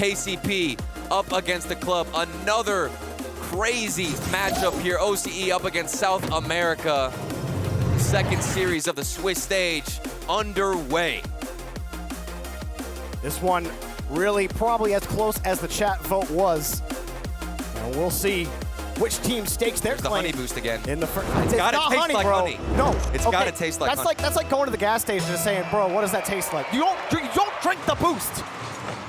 KCP up against the club. Another crazy matchup here. OCE up against South America. Second series of the Swiss stage underway. This one really probably as close as the chat vote was. And we'll see which team stakes their claim. The honey boost again. In the first, it's gotta taste honey, like bro. honey. No, it's okay. gotta taste like honey. That's like going to the gas station and saying, bro, what does that taste like? You don't drink the boost.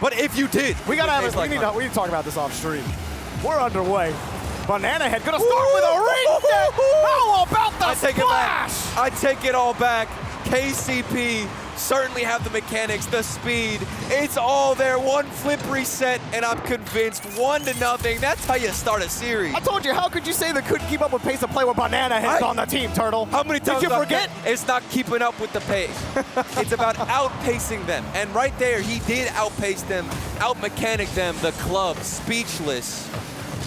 But if you did, we gotta have we need to talk about this off stream. We're underway. Banana Head gonna start with a reset. How about the splash? I take it all back. KCP certainly have the mechanics, the speed. It's all there. One flip reset, and I'm convinced 1-0. That's how you start a series. I told you, how could you say they couldn't keep up with pace of play with Banana Head's on the team, Turtle? How many times did you forget? It's not keeping up with the pace. It's about outpacing them. And right there, he did outpace them, out-mechanic them, the club, speechless.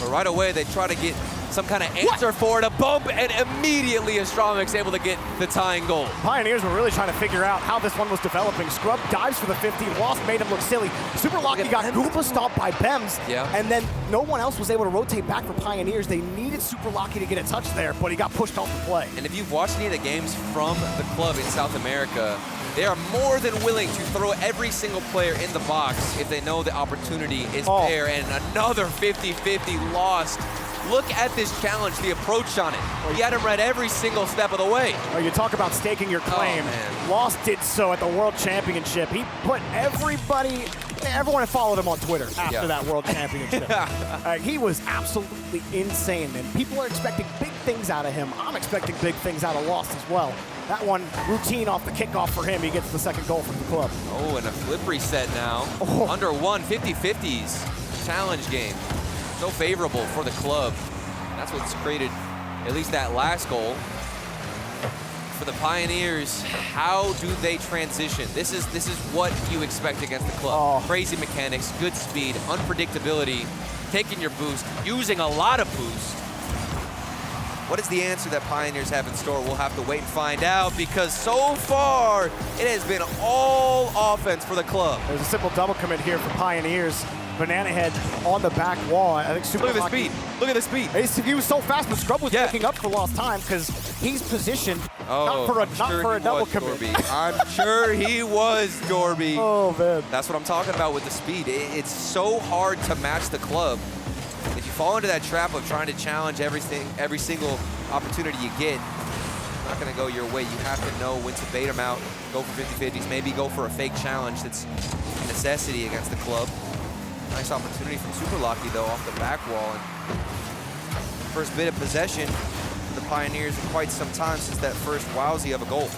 But right away, they try to get some kind of answer for it, a bump, and immediately Astromic's able to get the tying goal. Pioneers were really trying to figure out how this one was developing. Scrub dives for the 50, Lost made him look silly. Super Lucky got Goomba stopped by Bems, and then no one else was able to rotate back for Pioneers. They needed Super Lucky to get a touch there, but he got pushed off the play. And if you've watched any of the games from the club in South America, they are more than willing to throw every single player in the box if they know the opportunity is there. And another 50-50 lost. Look at this challenge, the approach on it. He had him read every single step of the way. Oh, you talk about staking your claim. Lost did so at the World Championship. He put everyone had followed him on Twitter after that World Championship. He was absolutely insane, and people are expecting big things out of him. I'm expecting big things out of Lost as well. That one, routine off the kickoff for him. He gets the second goal from the club. Oh, and a flip reset now. Under one, 50-50s challenge game. So favorable for the club. That's what's created at least that last goal. For the Pioneers, how do they transition? This is what you expect against the club. Crazy mechanics, good speed, unpredictability, taking your boost, using a lot of boost. What is the answer that Pioneers have in store? We'll have to wait and find out, because so far it has been all offense for the club. There's a simple double commit here for Pioneers. Banana Head on the back wall. I think Super Look at the speed. Look at the speed. He was so fast, but Scrub was picking up for lost time because he's positioned not for a double commit. I'm sure he was, Dorby. Oh, man. That's what I'm talking about with the speed. It's so hard to match the club. If you fall into that trap of trying to challenge every single opportunity you get, it's not going to go your way. You have to know when to bait them out, go for 50-50s, maybe go for a fake challenge that's a necessity against the club. Nice opportunity from Super Lucky, though, off the back wall. And first bit of possession for the Pioneers in quite some time since that first wowsy of a goal.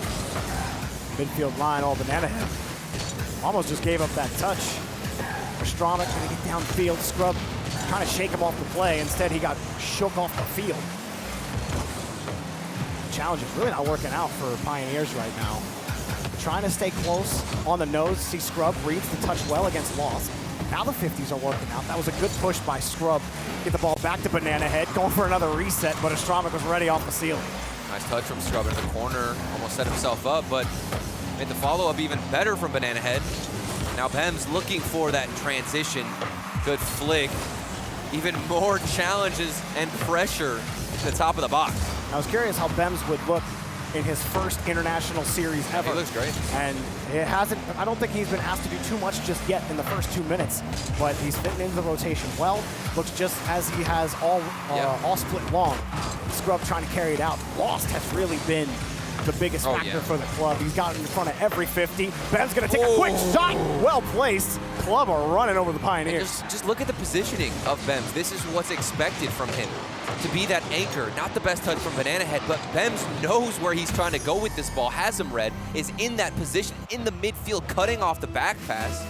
Midfield line, all Banana Head. Almost just gave up that touch. Astromic going to get downfield. Scrub trying to shake him off the play. Instead, he got shook off the field. The challenge is really not working out for Pioneers right now. Trying to stay close on the nose. See Scrub reads the touch well against Lost. Now the 50s are working out. That was a good push by Scrub. Get the ball back to Banana Head, going for another reset, but Astromic was ready off the ceiling. Nice touch from Scrub in the corner. Almost set himself up, but made the follow-up even better from Banana Head. Now Bems looking for that transition. Good flick. Even more challenges and pressure to the top of the box. I was curious how Bems would look in his first international series ever. He looks great. And I don't think he's been asked to do too much just yet in the first 2 minutes, but he's fitting into the rotation well. Looks just as he has all split long. Scrub trying to carry it out. Lost has really been the biggest factor for the club. He's gotten in front of every 50. Ben's gonna take a quick shot. Well placed. Club are running over the Pioneers. Just look at the positioning of Bems. This is what's expected from him. To be that anchor, not the best touch from Banana Head, but Bems knows where he's trying to go with this ball, has him read, is in that position, in the midfield, cutting off the back pass.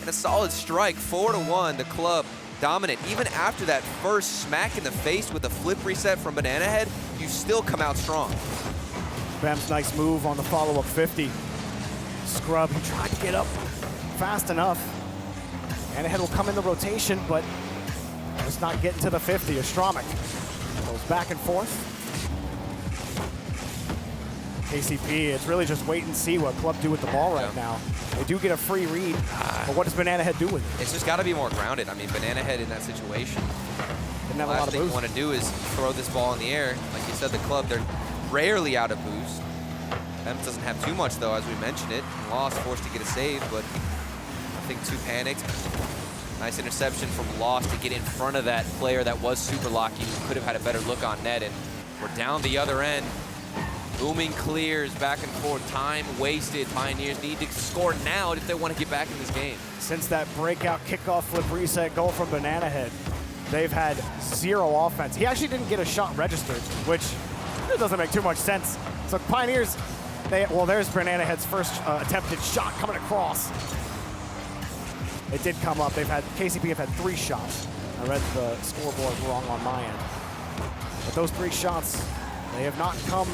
And a solid strike, 4-1, the club dominant. Even after that first smack in the face with a flip reset from Banana Head, you still come out strong. Bems, nice move on the follow-up 50. Scrub, he tried to get up fast enough. Banana Head will come in the rotation, but it's not getting to the 50. Astromic goes back and forth. KCP, it's really just wait and see what Club do with the ball right now. They do get a free read, but what does Banana Head do with it? It's just got to be more grounded. I mean, Banana Head in that situation, Didn't the have a lot last of thing you boost. want to do is throw this ball in the air. Like you said, the Club, they're rarely out of boost. Bems doesn't have too much, though, as we mentioned it. Lost, forced to get a save, but I think too panicked. Nice interception from Lost to get in front of that player that was super locky, who could have had a better look on net, and we're down the other end. Booming clears back and forth, time wasted. Pioneers need to score now if they want to get back in this game. Since that breakout kickoff flip reset goal from Banana Head, they've had 0 offense. He actually didn't get a shot registered, which doesn't make too much sense. So Pioneers, well, there's Banana Head's first attempted shot coming across. It did come up. KCP have had 3 shots. I read the scoreboard wrong on my end. But those 3 shots, they have not come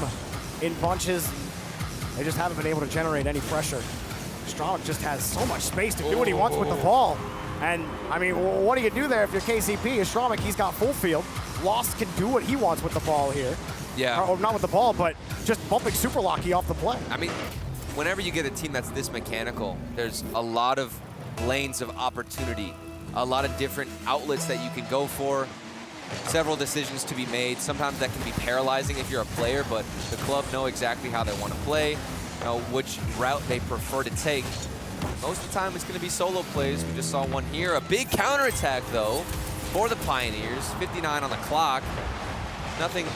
in bunches. They just haven't been able to generate any pressure. Stromik just has so much space to do what he wants with the ball. And, I mean, what do you do there if you're KCP? Stromik, he's got full field. Lost can do what he wants with the ball here. Yeah. Or not with the ball, but just bumping super locky off the play. I mean, whenever you get a team that's this mechanical, there's a lot of lanes of opportunity, a lot of different outlets that you can go for, several decisions to be made. Sometimes that can be paralyzing if you're a player, but the Club know exactly how they want to play, know which route they prefer to take. Most of the time, it's going to be solo plays. We just saw one here. A big counterattack, though, for the Pioneers. 59 on the clock. Nothing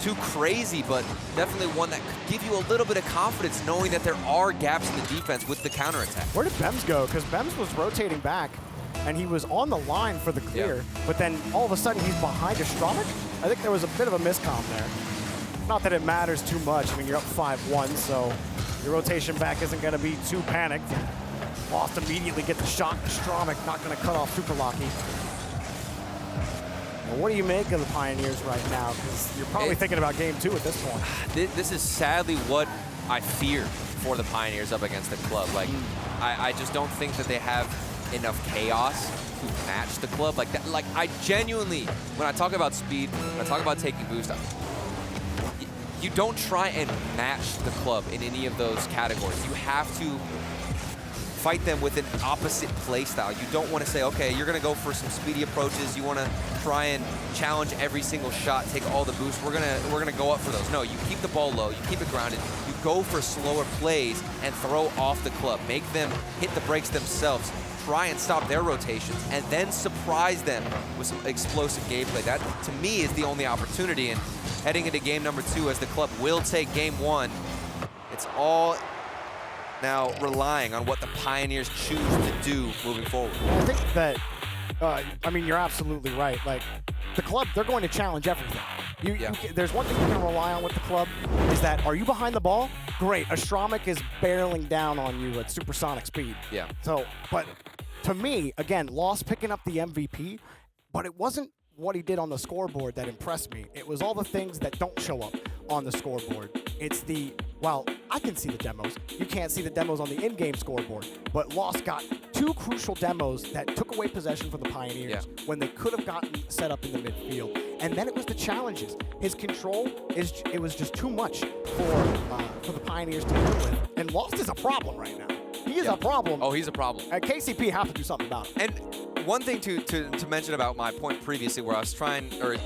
too crazy, but definitely one that could give you a little bit of confidence knowing that there are gaps in the defense with the counterattack. Where did Bems go? Because Bems was rotating back, and he was on the line for the clear, but then all of a sudden he's behind a Stromik. I think there was a bit of a miscomm there. Not that it matters too much. I mean, you're up 5-1, so your rotation back isn't going to be too panicked. Lost immediately get the shot. Stromik not going to cut off super locky. Well, what do you make of the Pioneers right now? Because you're probably thinking about game 2 at this point. This is sadly what I fear for the Pioneers up against the Club. Like, I just don't think that they have enough chaos to match the Club. Like that. Like, I genuinely, when I talk about speed, when I talk about taking boost, you don't try and match the Club in any of those categories. You have to fight them with an opposite play style. You don't want to say, okay, you're going to go for some speedy approaches. You want to try and challenge every single shot, take all the boosts. We're gonna go up for those. No, you keep the ball low, you keep it grounded, you go for slower plays and throw off the Club. Make them hit the brakes themselves. Try and stop their rotations, and then surprise them with some explosive gameplay. That, to me, is the only opportunity. And heading into game number 2, as the Club will take game 1, it's all now relying on what the Pioneers choose to do moving forward. I think that, I mean, you're absolutely right. Like, the Club, they're going to challenge everything. There's one thing you can rely on with the Club, is that, are you behind the ball? Great. A Stromik is barreling down on you at supersonic speed. Yeah. So, but to me, again, Lost picking up the MVP, but it wasn't what he did on the scoreboard that impressed me. It was all the things that don't show up on the scoreboard. It's the, well, I can see the demos. You can't see the demos on the in-game scoreboard, but Lost got 2 crucial demos that took away possession from the Pioneers when they could have gotten set up in the midfield. And then it was the challenges. His control, it was just too much for the Pioneers to deal with. And Lost is a problem right now. He is a problem. Oh, he's a problem. And KCP have to do something about it. And one thing to mention about my point previously, where I was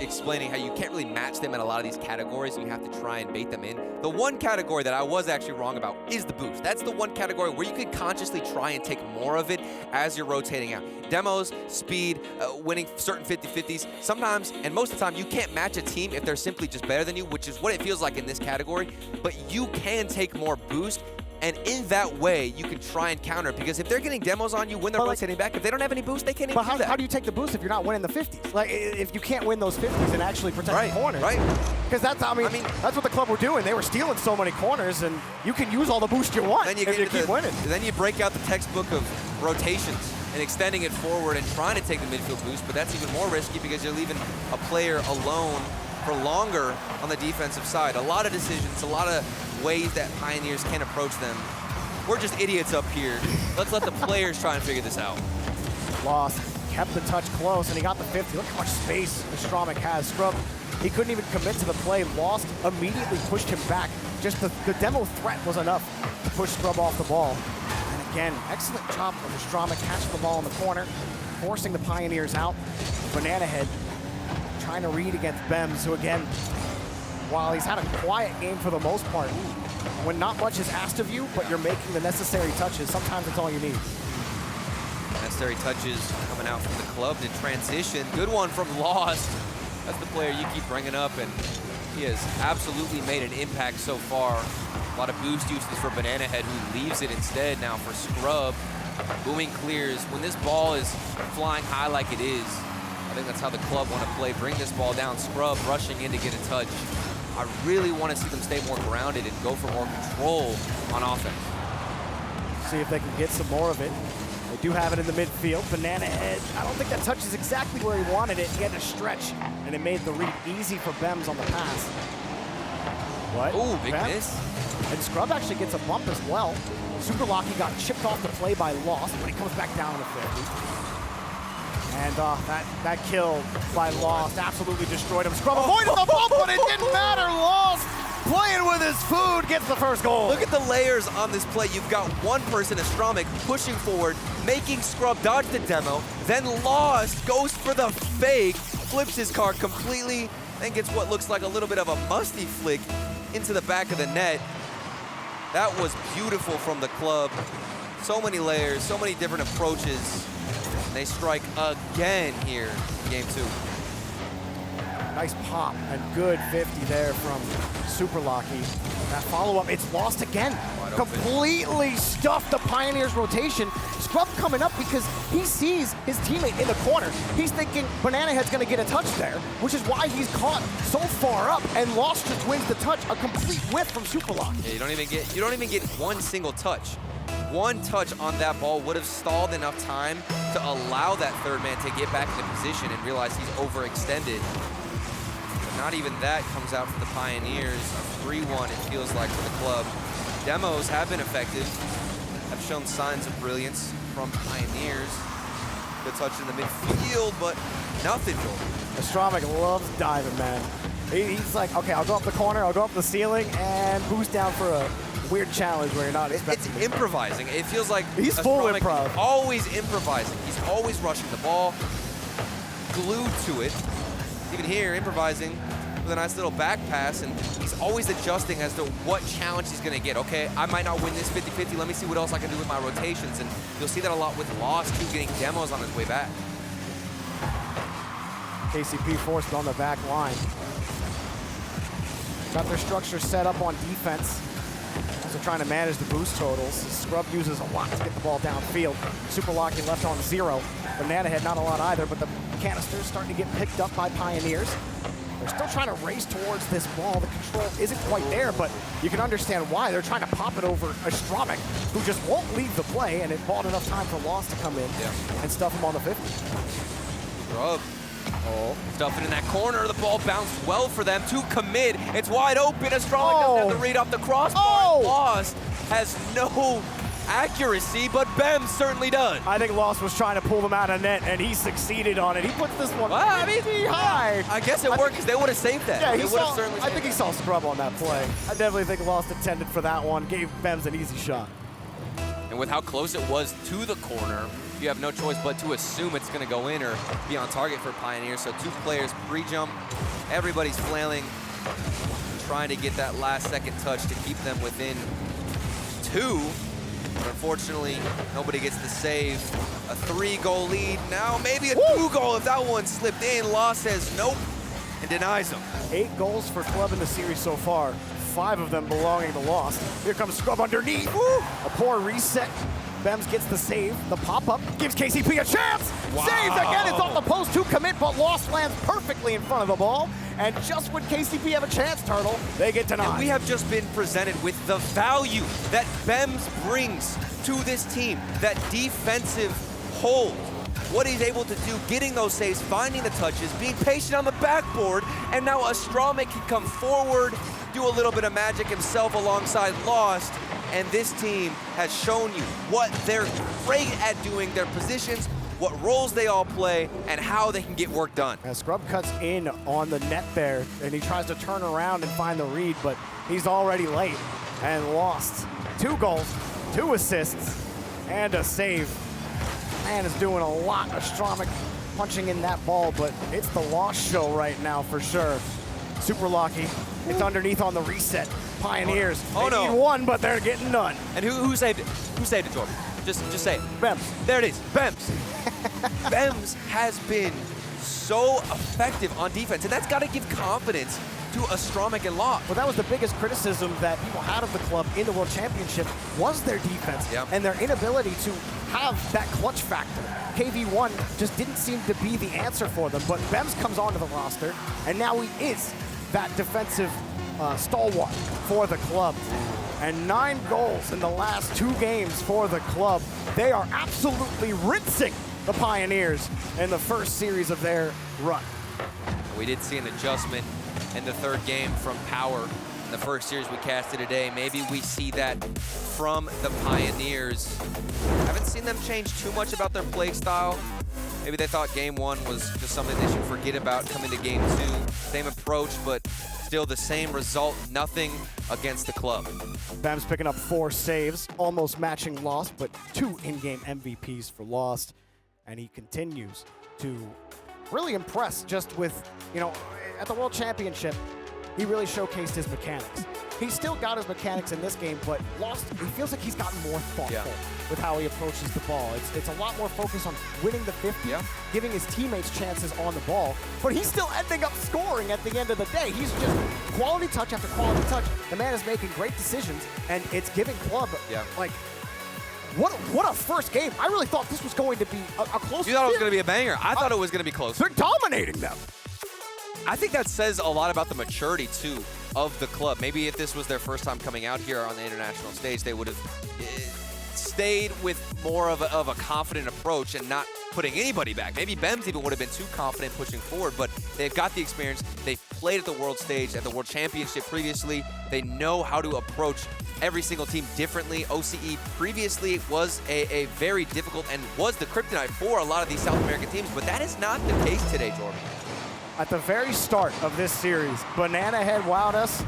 explaining how you can't really match them in a lot of these categories, and you have to try and bait them in. The one category that I was actually wrong about is the boost. That's the one category where you could consciously try and take more of it as you're rotating out. Demos, speed, winning certain 50-50s. Sometimes, and most of the time, you can't match a team if they're simply just better than you, which is what it feels like in this category. But you can take more boost. And in that way, you can try and counter, because if they're getting demos on you when they're rotating back, if they don't have any boost, they can't even do that. How do you take the boost if you're not winning the 50s? Like, if you can't win those 50s and actually protect the corners. Right. Because that's, I mean, that's what the Club were doing. They were stealing so many corners, and you can use all the boost you want if you keep winning. Then you break out the textbook of rotations and extending it forward and trying to take the midfield boost, but that's even more risky because you're leaving a player alone for longer on the defensive side. A lot of decisions, a lot of ways that Pioneers can approach them. We're just idiots up here. Let's let the players try and figure this out. Lost, kept the touch close, and he got the 50. Look how much space the Stromik has. Scrub He couldn't even commit to the play. Lost immediately pushed him back. Just the demo threat was enough to push Scrub off the ball. And again, excellent job of Ostrama catching the ball in the corner, forcing the Pioneers out. Banana Head trying to read against Bems, who again, while he's had a quiet game for the most part, when not much is asked of you, but you're making the necessary touches, sometimes that's all you need. Necessary touches coming out from the club to transition. Good one from Lost. That's the player you keep bringing up, and he has absolutely made an impact so far. A lot of boost uses for Banana Head, who leaves it instead now for Scrub. Booming clears. When this ball is flying high like it is, I think that's how the club want to play. Bring this ball down. Scrub rushing in to get a touch. I really want to see them stay more grounded and go for more control on offense. See if they can get some more of it. They do have it in the midfield. Banana Head, I don't think that touch is exactly where he wanted it. He had to stretch, and it made the read easy for Bems on the pass. What? Ooh, big Bems? miss. And Scrub actually gets a bump as well. Super Locky got chipped off the play by Lost, but he comes back down to 50. And that kill by Lost absolutely destroyed him. Scrub avoided the bump, but it didn't matter. Lost playing with his food gets the first goal. Look at the layers on this play. You've got one person, Astromic, pushing forward, making Scrub dodge the demo, then Lost goes for the fake, flips his car completely, then gets what looks like a little bit of a musty flick into the back of the net. That was beautiful from the club. So many layers, so many different approaches. They strike again here in game 2. Nice pop and good 50 there from Super Locky. That follow-up, it's Lost again. Completely stuffed the Pioneers' rotation. Scrub coming up because he sees his teammate in the corner. He's thinking Banana Head's gonna get a touch there, which is why he's caught so far up, and Lost just wins the touch. A complete whiff from Super Locky. Yeah, you don't even get one single touch. One touch on that ball would have stalled enough time to allow that third man to get back into position and realize he's overextended. But not even that comes out for the Pioneers. 3-1, it feels like, for the club. Demos have been effective, have shown signs of brilliance from Pioneers. Good touch in the midfield, but nothing going. Astromic loves diving, man. He's like, okay, I'll go up the corner, I'll go up the ceiling, and boost down for a weird challenge where you're not expecting. It's improvising. It feels like he's full improv. Always improvising. He's always rushing the ball, glued to it. Even here, improvising with a nice little back pass, and he's always adjusting as to what challenge he's gonna get. Okay, I might not win this 50-50. Let me see what else I can do with my rotations, and you'll see that a lot with Lost too, getting demos on his way back. KCP forced on the back line. Got their structure set up on defense. Also trying to manage the boost totals. Scrub uses a lot to get the ball downfield. Super Locky left on 0. Banana Head not a lot either, but the canisters starting to get picked up by Pioneers. They're still trying to race towards this ball. The control isn't quite there, but you can understand why. They're trying to pop it over Astromic, who just won't leave the play, and it bought enough time for Lost to come in and stuff him on the 50. Scrub. Stuffing in that corner. The ball bounced well for them to commit. It's wide open. Astromic doesn't have to read off the crossbar. Lost has no accuracy, but Bems certainly does. I think Lost was trying to pull them out of net, and he succeeded on it. He puts this one pretty high. I guess it worked because they would have saved that. Yeah, I think he saw Scrub on that play. I definitely think Lost intended for that one, gave Bems an easy shot. And with how close it was to the corner, you have no choice but to assume it's going to go in or be on target for Pioneers. So 2 players pre-jump. Everybody's flailing, trying to get that last second touch to keep them within 2. But unfortunately, nobody gets the save. A 3-goal lead. Now maybe a 2-goal if that one slipped in. Lost says nope and denies them. 8 goals for club in the series so far. 5 of them belonging to Lost. Here comes Scrub underneath. A poor reset. Bems gets the save. The pop-up gives KCP a chance. Wow. Saved again. It's off the post to commit, but Lost lands perfectly in front of the ball. And just when KCP have a chance, Turtle, they get denied. And we have just been presented with the value that Bems brings to this team, that defensive hold. What he's able to do, getting those saves, finding the touches, being patient on the backboard, and now Astromic can come forward, do a little bit of magic himself alongside Lost, and this team has shown you what they're great at doing. Their positions what roles they all play, and how they can get work done. And Scrub cuts in on the net there, and he tries to turn around and find the read, but he's already late and lost. 2 goals, 2 assists, and a save. Man is doing a lot. Ostromic punching in that ball, but it's the lost show right now for sure. Super Lucky. It's underneath on the reset. Pioneers. Oh, they need 1, but they're getting none. And who saved it? Who saved it, Jordan? Just say it. Bems. There it is. Bems. Bems has been so effective on defense, and that's got to give confidence to Ostromic and Locke. Well, that was the biggest criticism that people had of the club in the World Championship was their defense and their inability to have that clutch factor. KV1 just didn't seem to be the answer for them, but Bems comes onto the roster, and now he is that defensive stalwart for the club. And 9 goals in the last 2 games for the club. They are absolutely rinsing the Pioneers in the first series of their run. We did see an adjustment in the 3rd game from Power in the first series we casted today. Maybe we see that from the Pioneers. Haven't seen them change too much about their play style. Maybe they thought game 1 was just something they should forget about coming to game 2. Same approach, but still the same result, nothing against the club. Bems picking up 4 saves, almost matching Lost, but 2 in-game MVPs for Lost. And he continues to really impress just with, you know, at the World Championship, he really showcased his mechanics. He's still got his mechanics in this game, but Lost, he feels like he's gotten more thoughtful with how he approaches the ball. It's a lot more focused on winning the 50, giving his teammates chances on the ball, but he's still ending up scoring at the end of the day. He's just quality touch after quality touch. The man is making great decisions, and it's giving club, like, what a first game. I really thought this was going to be a close. You thought it was going to be a banger. I thought it was going to be close. They're dominating them. I think that says a lot about the maturity, too, of the club. Maybe if this was their first time coming out here on the international stage, they would have stayed with more of a confident approach and not putting anybody back. Maybe Bems even would have been too confident pushing forward, but they've got the experience. They've played at the world stage, at the World Championship previously. They know how to approach every single team differently. OCE previously was a very difficult and was the kryptonite for a lot of these South American teams, but that is not the case today, Jordan. At the very start of this series, Banana Head wowed us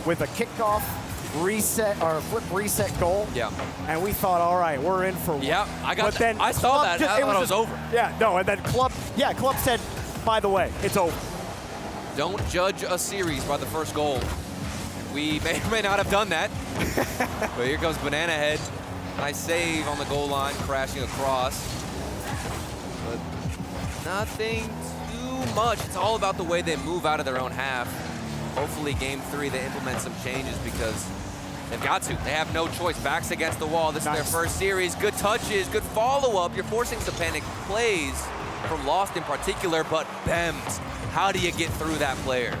with a kickoff reset or flip reset goal. And we thought, all right, we're in for one. I got that. I saw that. I thought it was over. And then Club said, by the way, it's over. Don't judge a series by the first goal. We may or may not have done that. But here comes Banana Head. Nice save on the goal line, crashing across. But nothing too much. It's all about the way they move out of their own half. Hopefully game 3 they implement some changes because they've got to. They have no choice. Backs against the wall. This is their first series. Good touches, good follow-up. You're forcing some panic plays from Lost in particular, but Bems, how do you get through that player?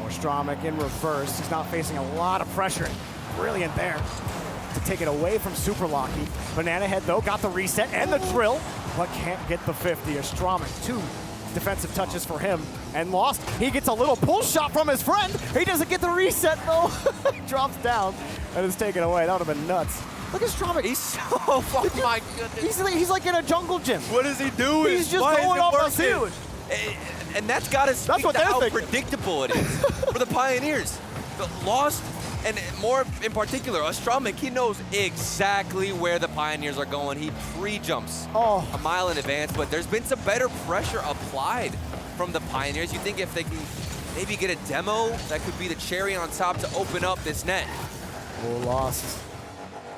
Ostromic in reverse. He's not facing a lot of pressure. Brilliant there to take it away from Super Lucky. Banana Head, though, got the reset and the drill, but can't get the 50. Ostromic, 2 defensive touches for him, and Lost. He gets a little pull shot from his friend. He doesn't get the reset, though. Drops down and is taken away. That would have been nuts. Look at Ostromic. He's so, oh my goodness. He's like in a jungle gym. What is he doing? He's just going off the field. And that's got to speak to how predictable it is for the Pioneers. The Lost, and more in particular, Ostromic, he knows exactly where the Pioneers are going. He pre-jumps a mile in advance, but there's been some better pressure applied from the Pioneers. You think if they can maybe get a demo, that could be the cherry on top to open up this net. Oh, Lost.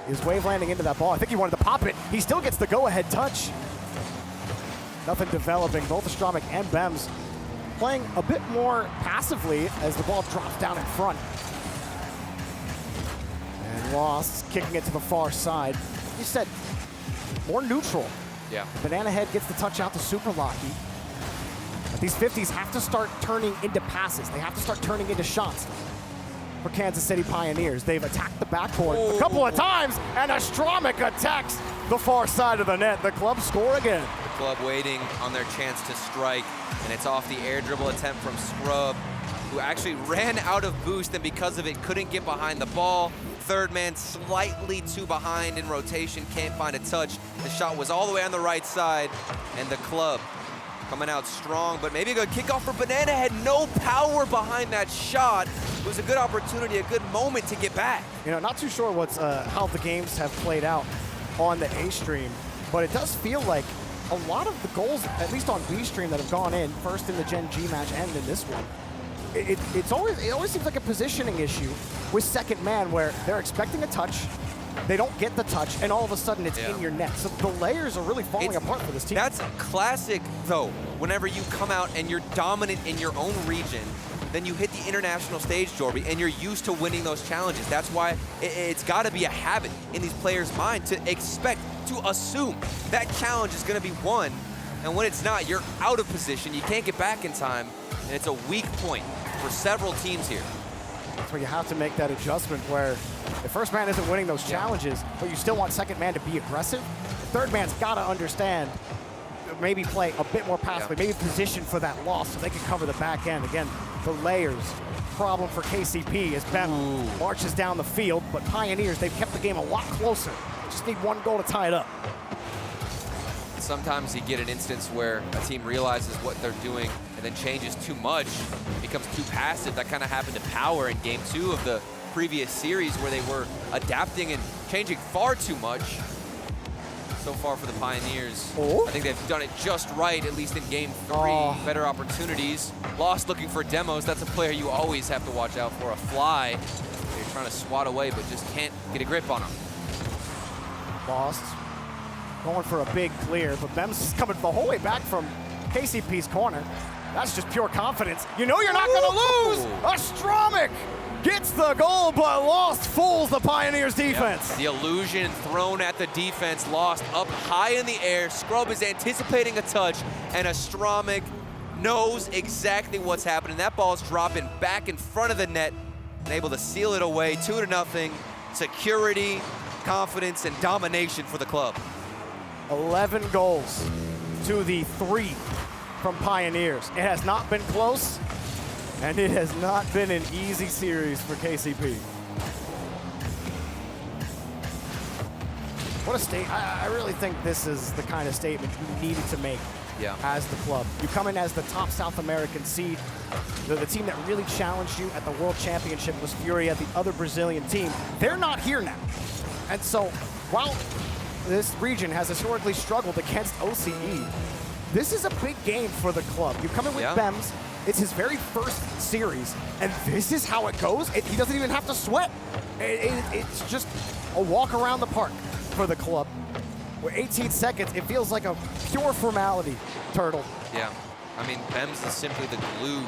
His wave landing into that ball. I think he wanted to pop it. He still gets the go-ahead touch. Nothing developing. Both Ostromic and Bems playing a bit more passively as the ball drops down in front. And Lost kicking it to the far side. You said more neutral. Banana Head gets the touch out to Super Lucky. But these 50s have to start turning into passes. They have to start turning into shots for Kansas City Pioneers. They've attacked the backcourt a couple of times, and Ostromic attacks the far side of the net. The club score again. The club waiting on their chance to strike, and it's off the air dribble attempt from Scrub. who actually ran out of boost and because of it couldn't get behind the ball. Third man slightly too behind in rotation, can't find a touch. The shot was all the way on the right side, and the club coming out strong, but maybe a good kickoff for Banana. Had no power behind that shot. It was a good opportunity, a good moment to get back. You know, not too sure what's how the games have played out on the A stream, but it does feel like a lot of the goals, at least on B stream, that have gone in, first in the Gen G match and in this one, it always seems like a positioning issue with second man where they're expecting a touch, they don't get the touch, and all of a sudden it's in your net. So the layers are really falling apart for this team. That's classic, though. Whenever you come out and you're dominant in your own region, then you hit the international stage, Jorby, and you're used to winning those challenges. That's why it's got to be a habit in these players' mind to expect, to assume that challenge is going to be won. And when it's not, you're out of position, you can't get back in time, and it's a weak point for several teams here. That's where you have to make that adjustment where the first man isn't winning those challenges, but you still want second man to be aggressive. The third man's got to understand, maybe play a bit more passively, maybe position for that loss so they can cover the back end. Again, the layers, problem for KCP as Bem marches down the field, but Pioneers, they've kept the game a lot closer. Just need one goal to tie it up. Sometimes you get an instance where a team realizes what they're doing and then changes too much, becomes too passive. That kind of happened to Power in Game 2 of the previous series where they were adapting and changing far too much. So far for the Pioneers, I think they've done it just right, at least in Game 3. Better opportunities. Lost looking for demos. That's a player you always have to watch out for. A fly. They're trying to swat away, but just can't get a grip on him. Lost. Going for a big clear, but Bem's coming the whole way back from KCP's corner. That's just pure confidence. You know you're not going to lose. Astromic gets the goal, but Lost fools the Pioneers defense. Yep. The illusion thrown at the defense. Lost up high in the air. Scrub is anticipating a touch, and Astromic knows exactly what's happening. That ball's dropping back in front of the net and able to seal it away. 2-0. Security, confidence, and domination for the club. 11 goals to the 3 from Pioneers. It has not been close, and it has not been an easy series for KCP. What a state. I really think this is the kind of statement you needed to make as the club. You come in as the top South American seed. The team that really challenged you at the World Championship was Furia, the other Brazilian team. They're not here now. And so while this region has historically struggled against OCE, this is a big game for the club. You come in with Bems, it's his very first series, and this is how it goes. He doesn't even have to sweat. It's just a walk around the park for the club. With 18 seconds, it feels like a pure formality, Turtle. Yeah, I mean, Bems is simply the glue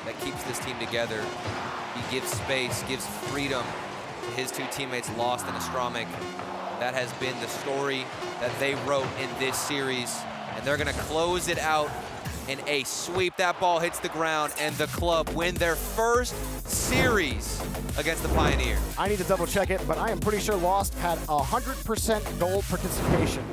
that keeps this team together. He gives space, gives freedom to his two teammates, Lost and Astromic. That has been the story that they wrote in this series, and they're gonna close it out in a sweep. That ball hits the ground, and the club win their first series against the Pioneers. I need to double check it, but I am pretty sure Lost had 100% goal participation.